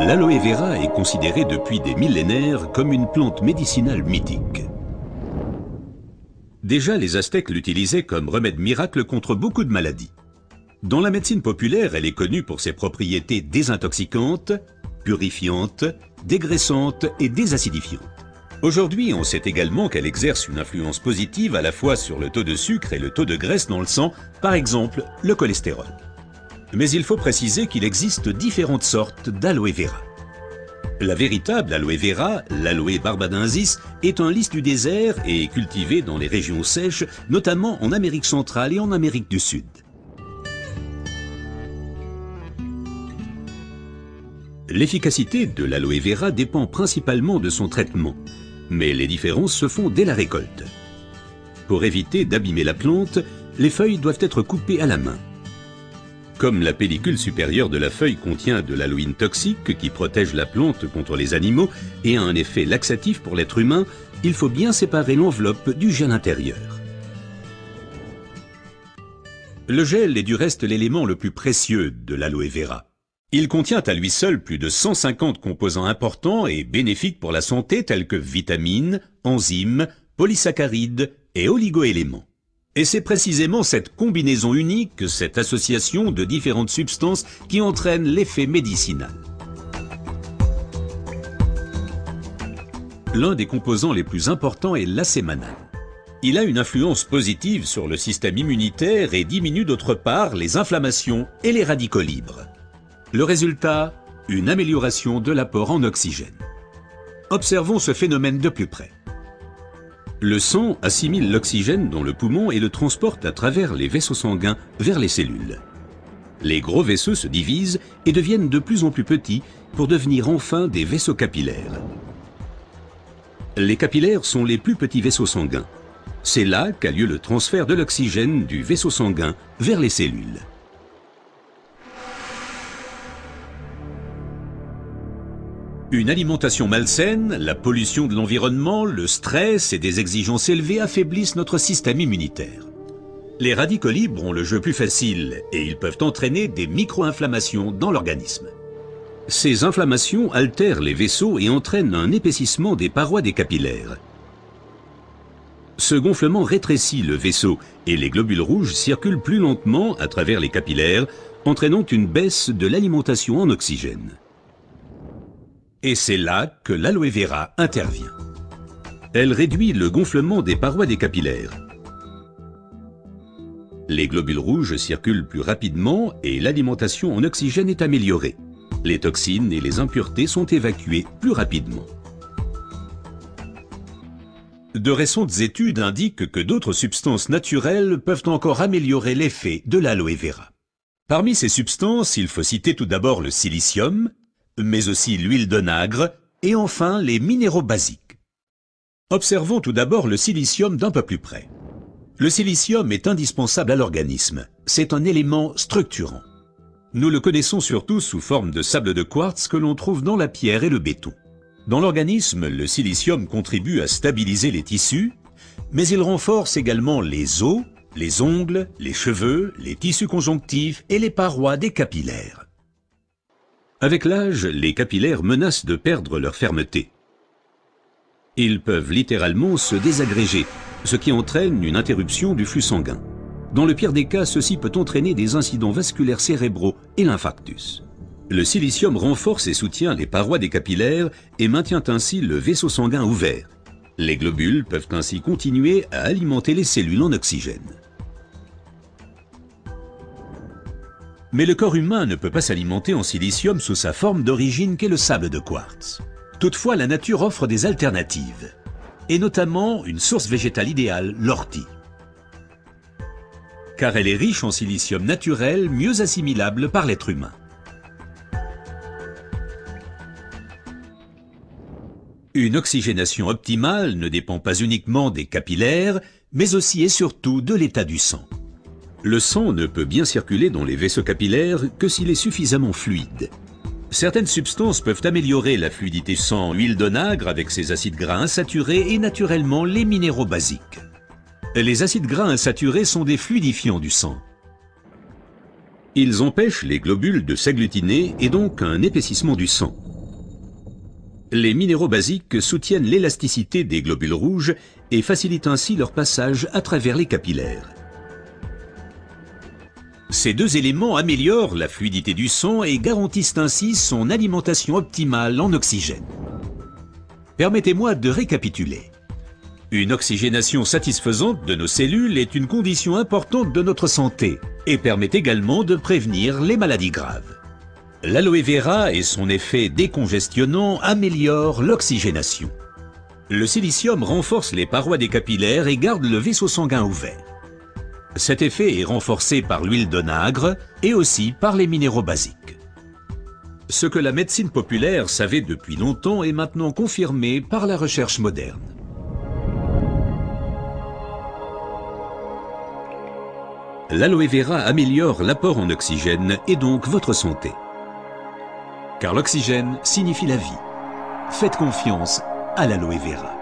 L'aloe vera est considérée depuis des millénaires comme une plante médicinale mythique. Déjà, les Aztèques l'utilisaient comme remède miracle contre beaucoup de maladies. Dans la médecine populaire, elle est connue pour ses propriétés désintoxicantes, purifiantes, dégraissantes et désacidifiantes. Aujourd'hui, on sait également qu'elle exerce une influence positive à la fois sur le taux de sucre et le taux de graisse dans le sang, par exemple le cholestérol. Mais il faut préciser qu'il existe différentes sortes d'aloe vera. La véritable aloe vera, l'aloe barbadensis, est un lys du désert et est cultivée dans les régions sèches, notamment en Amérique centrale et en Amérique du Sud. L'efficacité de l'aloe vera dépend principalement de son traitement, mais les différences se font dès la récolte. Pour éviter d'abîmer la plante, les feuilles doivent être coupées à la main. Comme la pellicule supérieure de la feuille contient de l'aloïne toxique qui protège la plante contre les animaux et a un effet laxatif pour l'être humain, il faut bien séparer l'enveloppe du gel intérieur. Le gel est du reste l'élément le plus précieux de l'aloe vera. Il contient à lui seul plus de 150 composants importants et bénéfiques pour la santé tels que vitamines, enzymes, polysaccharides et oligoéléments. Et c'est précisément cette combinaison unique, cette association de différentes substances qui entraîne l'effet médicinal. L'un des composants les plus importants est l'acémanal. Il a une influence positive sur le système immunitaire et diminue d'autre part les inflammations et les radicaux libres. Le résultat, une amélioration de l'apport en oxygène. Observons ce phénomène de plus près. Le sang assimile l'oxygène dans le poumon et le transporte à travers les vaisseaux sanguins vers les cellules. Les gros vaisseaux se divisent et deviennent de plus en plus petits pour devenir enfin des vaisseaux capillaires. Les capillaires sont les plus petits vaisseaux sanguins. C'est là qu'a lieu le transfert de l'oxygène du vaisseau sanguin vers les cellules. Une alimentation malsaine, la pollution de l'environnement, le stress et des exigences élevées affaiblissent notre système immunitaire. Les radicaux libres ont le jeu plus facile et ils peuvent entraîner des micro-inflammations dans l'organisme. Ces inflammations altèrent les vaisseaux et entraînent un épaississement des parois des capillaires. Ce gonflement rétrécit le vaisseau et les globules rouges circulent plus lentement à travers les capillaires, entraînant une baisse de l'alimentation en oxygène. Et c'est là que l'aloe vera intervient. Elle réduit le gonflement des parois des capillaires. Les globules rouges circulent plus rapidement et l'alimentation en oxygène est améliorée. Les toxines et les impuretés sont évacuées plus rapidement. De récentes études indiquent que d'autres substances naturelles peuvent encore améliorer l'effet de l'aloe vera. Parmi ces substances, il faut citer tout d'abord le silicium, mais aussi l'huile d'onagre et enfin les minéraux basiques. Observons tout d'abord le silicium d'un peu plus près. Le silicium est indispensable à l'organisme. C'est un élément structurant. Nous le connaissons surtout sous forme de sable de quartz que l'on trouve dans la pierre et le béton. Dans l'organisme, le silicium contribue à stabiliser les tissus, mais il renforce également les os, les ongles, les cheveux, les tissus conjonctifs et les parois des capillaires. Avec l'âge, les capillaires menacent de perdre leur fermeté. Ils peuvent littéralement se désagréger, ce qui entraîne une interruption du flux sanguin. Dans le pire des cas, ceci peut entraîner des incidents vasculaires cérébraux et l'infarctus. Le silicium renforce et soutient les parois des capillaires et maintient ainsi le vaisseau sanguin ouvert. Les globules peuvent ainsi continuer à alimenter les cellules en oxygène. Mais le corps humain ne peut pas s'alimenter en silicium sous sa forme d'origine qu'est le sable de quartz. Toutefois, la nature offre des alternatives, et notamment une source végétale idéale, l'ortie. Car elle est riche en silicium naturel, mieux assimilable par l'être humain. Une oxygénation optimale ne dépend pas uniquement des capillaires, mais aussi et surtout de l'état du sang. Le sang ne peut bien circuler dans les vaisseaux capillaires que s'il est suffisamment fluide. Certaines substances peuvent améliorer la fluidité sang, l'huile d'onagre avec ses acides gras insaturés et naturellement les minéraux basiques. Les acides gras insaturés sont des fluidifiants du sang. Ils empêchent les globules de s'agglutiner et donc un épaississement du sang. Les minéraux basiques soutiennent l'élasticité des globules rouges et facilitent ainsi leur passage à travers les capillaires. Ces deux éléments améliorent la fluidité du sang et garantissent ainsi son alimentation optimale en oxygène. Permettez-moi de récapituler. Une oxygénation satisfaisante de nos cellules est une condition importante de notre santé et permet également de prévenir les maladies graves. L'aloe vera et son effet décongestionnant améliorent l'oxygénation. Le silicium renforce les parois des capillaires et garde le vaisseau sanguin ouvert. Cet effet est renforcé par l'huile d'onagre et aussi par les minéraux basiques. Ce que la médecine populaire savait depuis longtemps est maintenant confirmé par la recherche moderne. L'aloe vera améliore l'apport en oxygène et donc votre santé. Car l'oxygène signifie la vie. Faites confiance à l'aloe vera.